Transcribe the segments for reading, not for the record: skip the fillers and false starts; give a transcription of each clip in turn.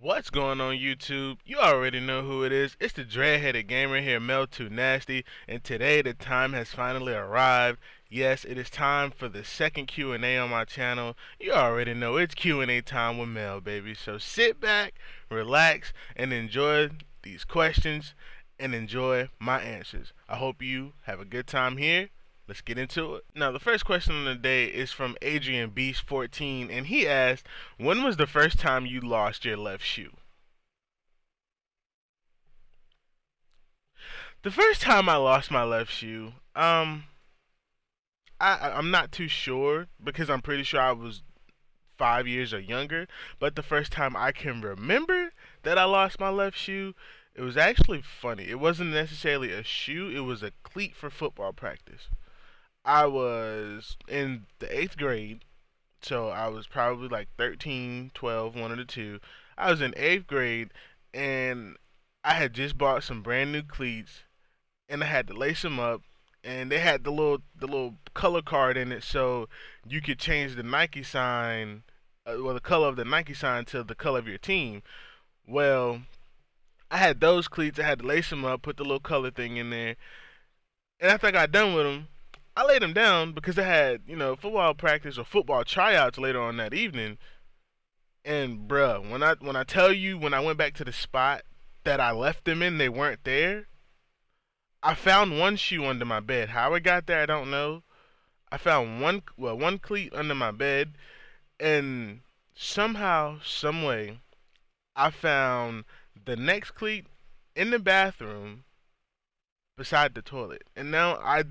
What's going on YouTube? You already know who it is. It's the dreadheaded gamer here, MEL Too Nasty, and today the time has finally arrived. Yes, it is time for the second Q&A on my channel. You already know it's Q&A time with MEL, baby. So sit back, relax, and enjoy these questions and enjoy my answers. I hope you have a good time here. Let's get into it. Now, the first question of the day is from Adrian Beast 14, and he asked, "When was the first time you lost your left shoe?" The first time I lost my left shoe, I'm not too sure because I'm pretty sure I was 5 years or younger. But the first time I can remember that I lost my left shoe, it was actually funny. It wasn't necessarily a shoe; it was a cleat for football practice. I was in the eighth grade, so I was probably like 13, 12, one of the two. I was in eighth grade, and I had just bought some brand new cleats, and I had to lace them up, and they had the little color card in it, so you could change the Nike sign, well, the color of the Nike sign to the color of your team. Well, I had those cleats. I had to lace them up, put the little color thing in there, and after I got done with them, I laid them down because I had, football practice or football tryouts later on that evening. And bruh, when I tell you when I went back to the spot that I left them in, they weren't there. I found one shoe under my bed. How it got there, I don't know. I found one cleat under my bed, and somehow, some way, I found the next cleat in the bathroom beside the toilet. And now I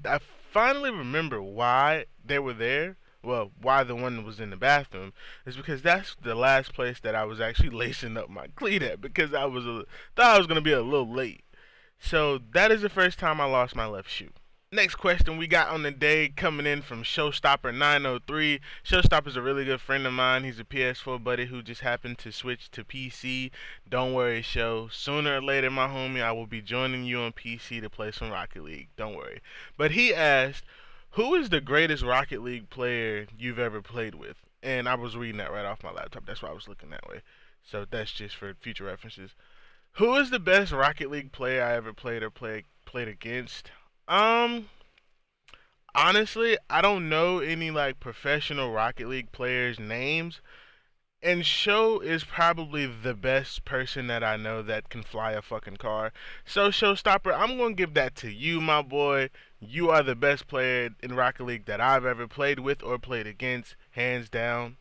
finally remember why they were there. Well, why the one was in the bathroom is because that's the last place that I was actually lacing up my cleat at because thought I was gonna be a little late. So that is the first time I lost my left shoe. Next question we got on the day coming in from Showstopper 903. Showstopper's a really good friend of mine. He's a PS4 buddy who just happened to switch to PC. Don't worry, Show. Sooner or later, my homie, I will be joining you on PC to play some Rocket League. Don't worry. But he asked, "Who is the greatest Rocket League player you've ever played with?" And I was reading that right off my laptop. That's why I was looking that way. So that's just for future references. Who is the best Rocket League player I ever played or played against? Um, Honestly, I don't know any like professional Rocket League players' names, and Show is probably the best person that I know that can fly a fucking car. So, Showstopper, I'm gonna give that to you, my boy. You are the best player in Rocket League that I've ever played with or played against, hands down.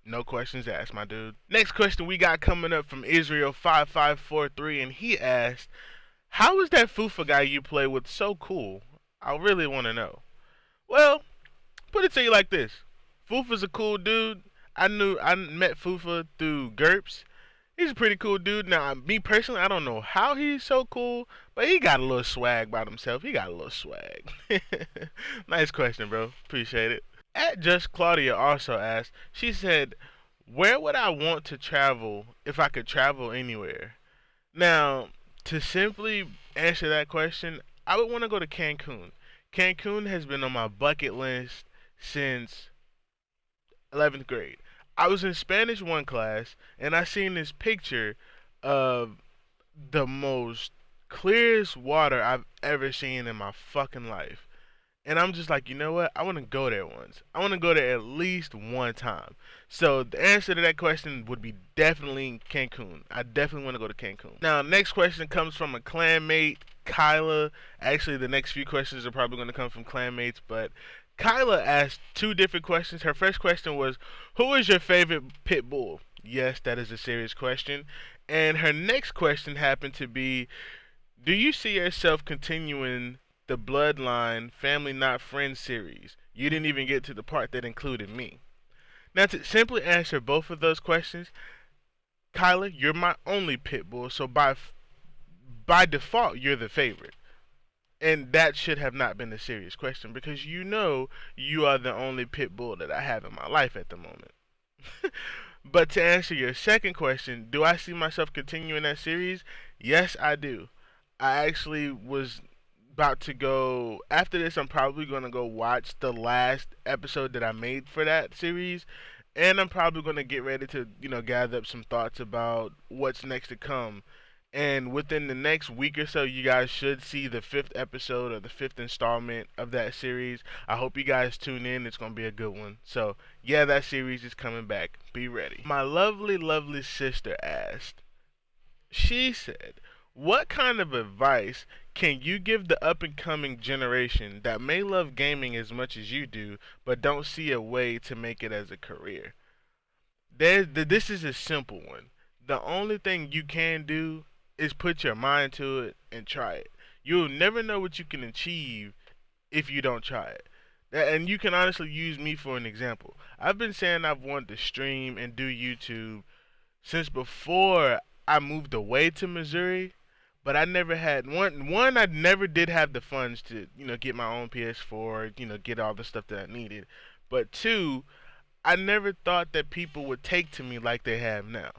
No questions asked, my dude. Next question we got coming up from Israel5543, and he asked, "How is that Fufa guy you play with so cool? I really want to know." Well, put it to you like this: Fufa's a cool dude. I met Fufa through GURPS. He's a pretty cool dude. Now, me personally, I don't know how he's so cool, but he got a little swag about himself. He got a little swag. Nice question, bro. Appreciate it. At Just Claudia also asked, she said, "Where would I want to travel if I could travel anywhere?" Now, to simply answer that question, I would want to go to Cancun. Cancun has been on my bucket list since 11th grade. I was in Spanish 1 class and I seen this picture of the most clearest water I've ever seen in my fucking life. And I'm just like, you know what? I want to go there once. I want to go there at least one time. So the answer to that question would be definitely Cancun. I definitely want to go to Cancun. Now, next question comes from a clanmate, Kyla. Actually, the next few questions are probably going to come from clanmates, but Kyla asked two different questions. Her first question was, "Who is your favorite pit bull?" Yes, that is a serious question. And her next question happened to be, "Do you see yourself continuing the Bloodline Family Not Friends series?" You didn't even get to the part that included me. Now, to simply answer both of those questions, Kyla, you're my only pit bull, so by default, you're the favorite. And that should have not been a serious question because you know you are the only pit bull that I have in my life at the moment. But to answer your second question, do I see myself continuing that series? Yes, I do. I actually was about to go after this. I'm probably going to go watch the last episode that I made for that series, And I'm probably going to get ready to, gather up some thoughts about what's next to come. And within the next week or so, you guys should see the fifth episode or the fifth installment of that series. I hope you guys tune in. It's going to be a good one. So, yeah, that series is coming back. Be ready. My lovely, lovely sister asked, she said, what kind of advice can you give the up and coming generation that may love gaming as much as you do, but don't see a way to make it as a career? This is a simple one. The only thing you can do is put your mind to it and try it. You'll never know what you can achieve if you don't try it. And you can honestly use me for an example. I've been saying I've wanted to stream and do YouTube since before I moved away to Missouri, but I never had one I never did have the funds to, get my own PS4, get all the stuff that I needed. But two, I never thought that people would take to me like they have now.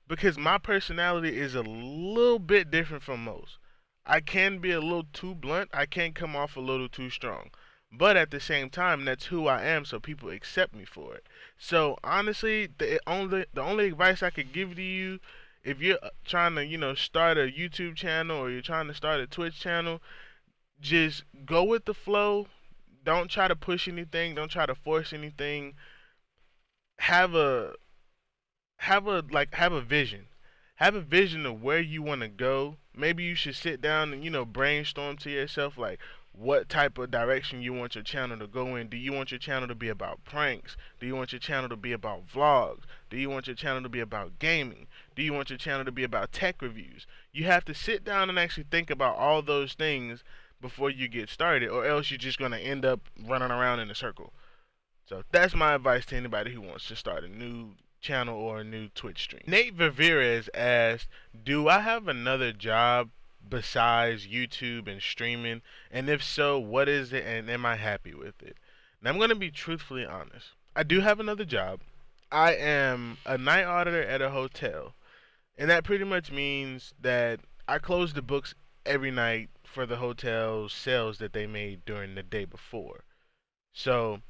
Because my personality is a little bit different from most. I can be a little too blunt, I can come off a little too strong. But at the same time, that's who I am, so people accept me for it. So honestly, the only advice I could give to you, if you're trying to, start a YouTube channel or you're trying to start a Twitch channel, just go with the flow. Don't try to push anything, don't try to force anything. Have a have a vision. Have a vision of where you want to go. Maybe you should sit down and brainstorm to yourself like what type of direction you want your channel to go in. Do you want your channel to be about pranks? Do you want your channel to be about vlogs? Do you want your channel to be about gaming? Do you want your channel to be about tech reviews? You have to sit down and actually think about all those things before you get started, or else you're just going to end up running around in a circle. So that's my advice to anybody who wants to start a new channel or a new Twitch stream. Nate Viveres asked, do I have another job besides YouTube and streaming? And if so, what is it and am I happy with it? Now I'm going to be truthfully honest. I do have another job. I am a night auditor at a hotel. And that pretty much means that I close the books every night for the hotel's sales that they made during the day before. So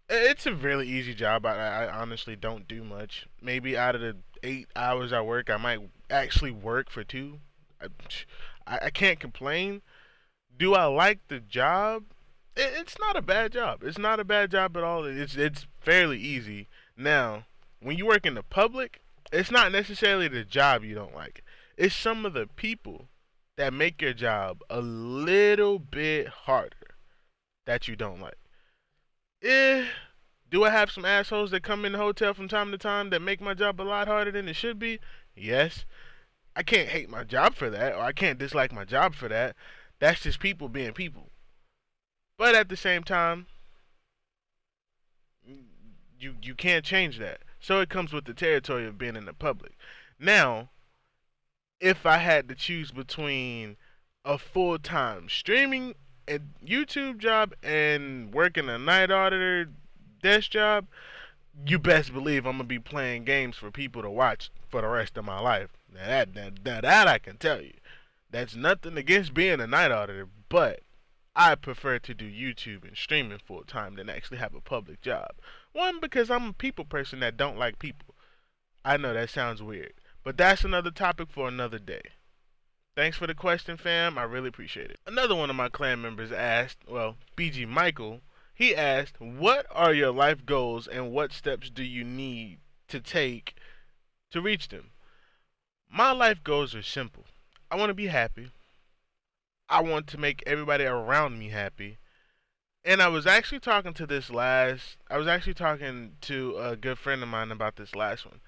it's a really easy job. I honestly don't do much. Maybe out of the 8 hours I work, I might actually work for two. I can't complain. Do I like the job? It's not a bad job. It's not a bad job at all. It's fairly easy. Now, when you work in the public, it's not necessarily the job you don't like. It's some of the people that make your job a little bit harder that you don't like. Eh, do I have some assholes that come in the hotel from time to time that make my job a lot harder than it should be? Yes. I can't hate my job for that, or I can't dislike my job for that. That's just people being people. But at the same time, you can't change that. So it comes with the territory of being in the public. Now, if I had to choose between a full-time streaming and YouTube job and working a night auditor desk job, you best believe I'm gonna be playing games for people to watch for the rest of my life. Now that I can tell you. That's nothing against being a night auditor, but I prefer to do YouTube and streaming full time than actually have a public job. One, because I'm a people person that don't like people. I know that sounds weird, but that's another topic for another day. Thanks for the question, fam. I really appreciate it. Another one of my clan members asked, well, BG Michael, he asked, what are your life goals and what steps do you need to take to reach them? My life goals are simple. I want to be happy. I want to make everybody around me happy. And I was actually talking to a good friend of mine about this last one.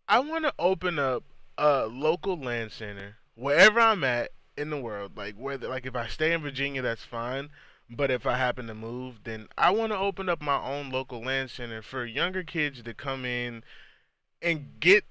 I want to open up a local land center wherever I'm at in the world. Like if I stay in Virginia, that's fine. But if I happen to move, then I want to open up my own local land center for younger kids to come in and get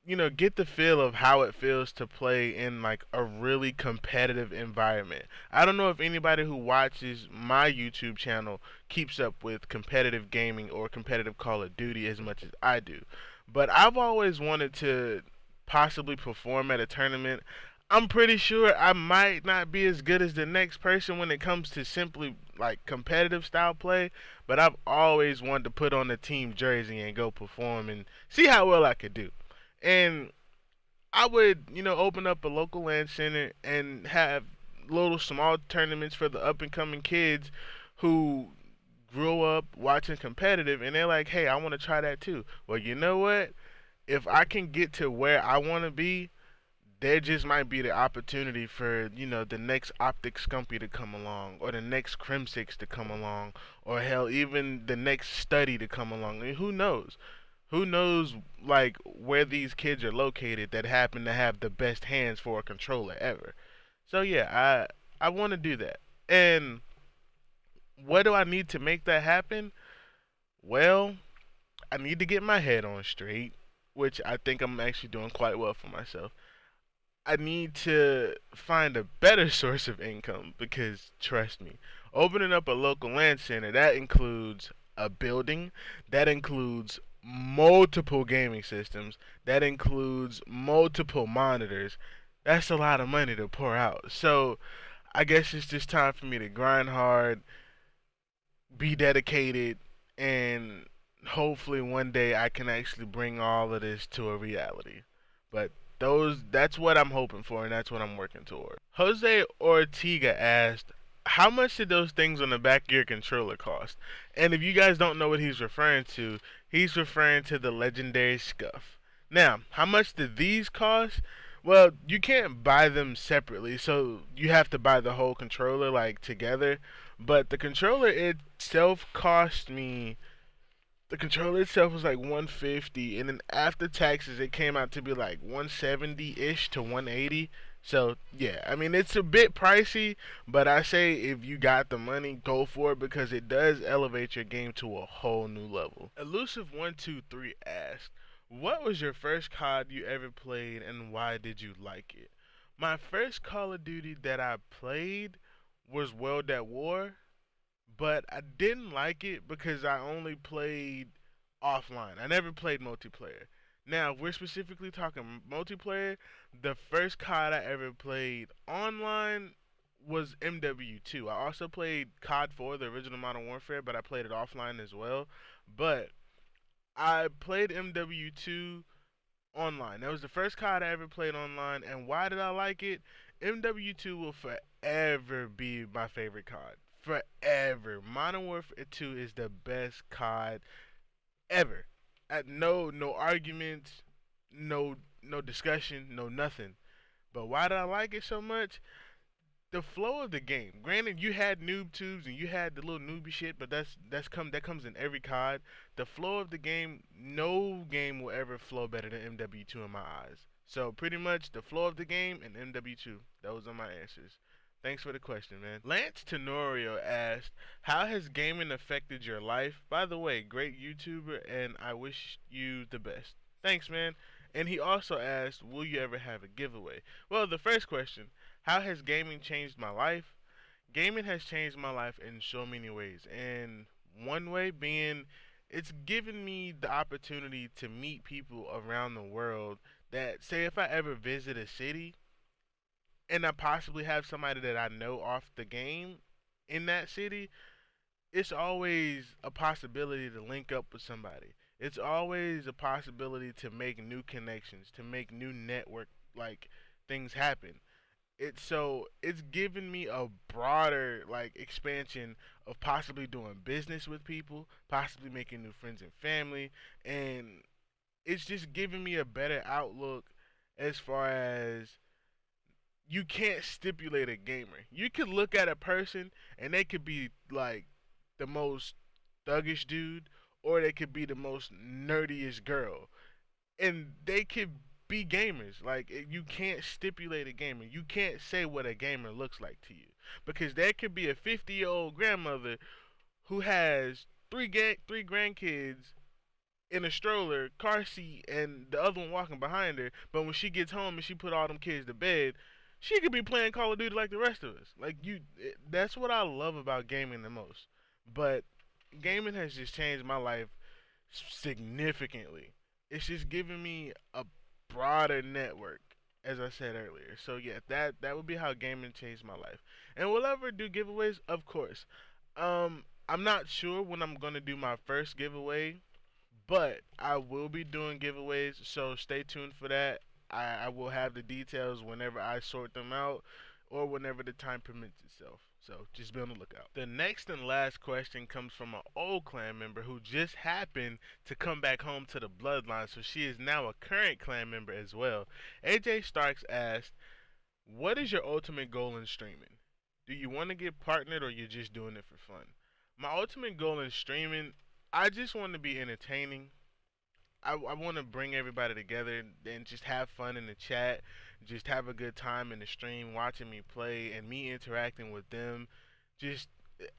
the feel of how it feels to play in like a really competitive environment. I don't know if anybody who watches my YouTube channel keeps up with competitive gaming or competitive Call of Duty as much as I do. But I've always wanted to possibly perform at a tournament. I'm pretty sure I might not be as good as the next person when it comes to simply like competitive style play, but I've always wanted to put on the team jersey and go perform and see how well I could do. And I would, open up a local land center and have little small tournaments for the up and coming kids who grew up watching competitive and they're like, hey, I want to try that too. Well, you know what? If I can get to where I want to be, there just might be the opportunity for, the next Optic Scumpy to come along, or the next Crimsix to come along, or hell, even the next Study to come along. I mean, who knows? Who knows, like, where these kids are located that happen to have the best hands for a controller ever. So yeah, I want to do that. And what do I need to make that happen? Well, I need to get my head on straight, which I think I'm actually doing quite well for myself. I need to find a better source of income because trust me, opening up a local land center that includes a building, that includes multiple gaming systems, that includes multiple monitors. That's a lot of money to pour out. So, I guess it's just time for me to grind hard, be dedicated, and hopefully one day I can actually bring all of this to a reality. But that's what I'm hoping for and that's what I'm working toward. Jose Ortega asked, how much did those things on the back of your controller cost? And if you guys don't know what he's referring to the legendary scuff. Now, how much did these cost? Well, you can't buy them separately, so you have to buy the whole controller like together. But the controller itself was like 150, and then after taxes it came out to be like 170-ish to 180. So yeah, I mean it's a bit pricey, but I say if you got the money, go for it because it does elevate your game to a whole new level. Elusive123 asked, what was your first COD you ever played and why did you like it? My first Call of Duty that I played was World at War, but I didn't like it because I only played offline. I never played multiplayer. Now, if we're specifically talking multiplayer, the first COD I ever played online was MW2. I also played COD 4, the original Modern Warfare, but I played it offline as well. But I played MW2 online. That was the first COD I ever played online, and why did I like it? MW2 will forever be my favorite COD. Forever. Modern Warfare 2 is the best COD ever. At no arguments, no discussion, no nothing. But why did I like it so much? The flow of the game. Granted, you had noob tubes and you had the little newbie shit, but that comes in every COD. The flow of the game, no game will ever flow better than MW2 in my eyes. So pretty much the flow of the game and MW2. Those are my answers. Thanks for the question, man. Lance Tenorio asked, "How has gaming affected your life?" By the way, great YouTuber, and I wish you the best. Thanks, man. And he also asked, "Will you ever have a giveaway?" Well, the first question, how has gaming changed my life? Gaming has changed my life in so many ways. And one way being it's given me the opportunity to meet people around the world that say if I ever visit a city and I possibly have somebody that I know off the game in that city, it's always a possibility to link up with somebody. It's always a possibility to make new connections, to make new network like things happen. It's given me a broader like expansion of possibly doing business with people, possibly making new friends and family, and it's just giving me a better outlook as far as you can't stipulate a gamer. You could look at a person and they could be like the most thuggish dude or they could be the most nerdiest girl and they could be gamers. Like you can't stipulate a gamer. You can't say what a gamer looks like to you because there could be a 50-year-old grandmother who has three grandkids in a stroller, car seat, and the other one walking behind her. But when she gets home and she put all them kids to bed, she could be playing Call of Duty like the rest of us. That's what I love about gaming the most. But gaming has just changed my life significantly. It's just given me a broader network. as I said earlier. So yeah, that would be how gaming changed my life. And will I ever do giveaways? Of course. I'm not sure when I'm gonna do my first giveaway, but I will be doing giveaways, so stay tuned for that. I will have the details whenever I sort them out or whenever the time permits itself. So just be on the lookout. The next and last question comes from an old clan member who just happened to come back home to the bloodline, so she is now a current clan member as well. AJ Starks asked, what is your ultimate goal in streaming? Do you want to get partnered or you're just doing it for fun? My ultimate goal in streaming, I just want to be entertaining. I want to bring everybody together and just have fun in the chat, just have a good time in the stream, watching me play and me interacting with them. Just,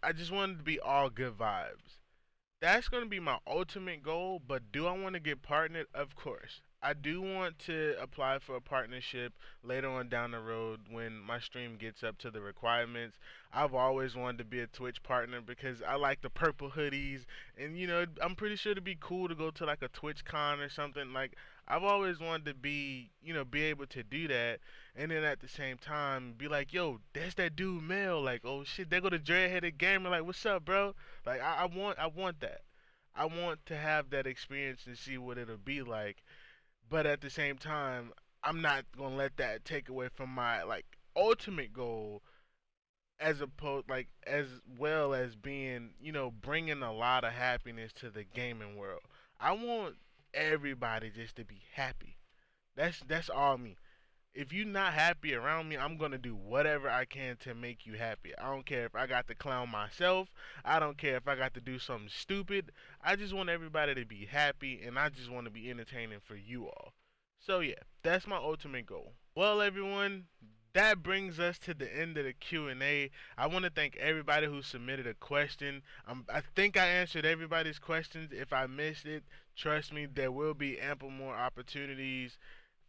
I just want it to be all good vibes. That's going to be my ultimate goal, but do I want to get partnered? Of course. I do want to apply for a partnership later on down the road when my stream gets up to the requirements. I've always wanted to be a Twitch partner because I like the purple hoodies, and I'm pretty sure it'd be cool to go to like a Twitch con or something. Like, I've always wanted to be, be able to do that, and then at the same time be like, yo, that's that dude MEL. Like, oh shit, they go to Dreadheaded Gamer. Like, what's up, bro? Like, I want that. I want to have that experience and see what it'll be like. But at the same time, I'm not gonna let that take away from my like ultimate goal, as opposed like as well as being, bringing a lot of happiness to the gaming world. I want everybody just to be happy. That's all me. If you're not happy around me, I'm gonna do whatever I can to make you happy. I don't care if I got to clown myself. I don't care if I got to do something stupid. I just want everybody to be happy, and I just want to be entertaining for you all. So yeah, that's my ultimate goal. Well, everyone, that brings us to the end of the Q&A. I want to thank everybody who submitted a question. I think I answered everybody's questions. If I missed it, trust me, there will be ample more opportunities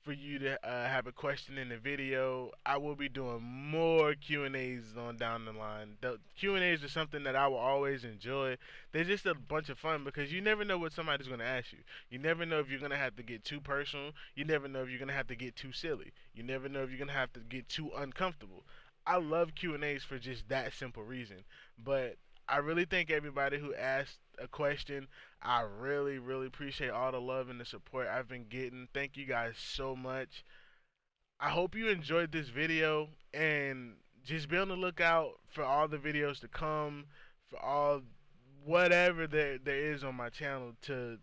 for you to have a question in the video. I will be doing more Q&As on down the line. The Q&As are something that I will always enjoy. They're just a bunch of fun because you never know what somebody's going to ask you. You never know if you're going to have to get too personal. You never know if you're going to have to get too silly. You never know if you're going to have to get too uncomfortable. I love Q&As for just that simple reason. But I really thank everybody who asked a question. I really, really appreciate all the love and the support I've been getting. Thank you guys so much. I hope you enjoyed this video, and just be on the lookout for all the videos to come, for all whatever there is on my channel to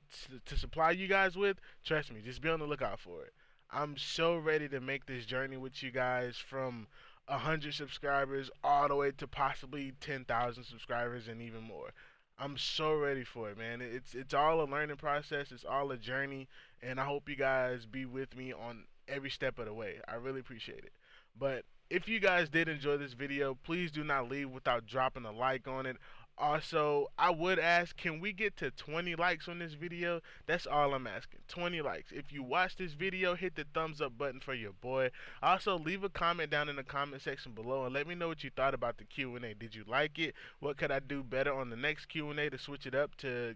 supply you guys with. Trust me, just be on the lookout for it. I'm so ready to make this journey with you guys from 100 subscribers all the way to possibly 10,000 subscribers and even more. I'm so ready for it, man. It's all a learning process. It's all a journey, and I hope you guys be with me on every step of the way. I really appreciate it. But if you guys did enjoy this video, please do not leave without dropping a like on it. Also, I would ask, can we get to 20 likes on this video? That's all I'm asking. 20 likes. If you watch this video, hit the thumbs up button for your boy. Also, leave a comment down in the comment section below and let me know what you thought about the Q&A. Did you like it? What could I do better on the next Q&A to switch it up to,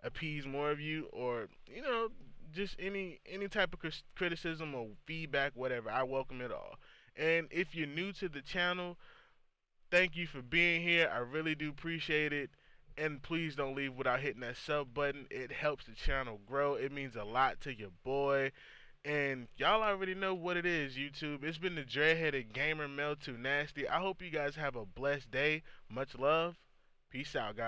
appease more of you, or, just any type of criticism or feedback, whatever. I welcome it all. And if you're new to the channel, thank you for being here. I really do appreciate it. And please don't leave without hitting that sub button. It helps the channel grow. It means a lot to your boy. And y'all already know what it is, YouTube. It's been the Dreadheaded Gamer, MEL Too Nasty. I hope you guys have a blessed day. Much love. Peace out, guys.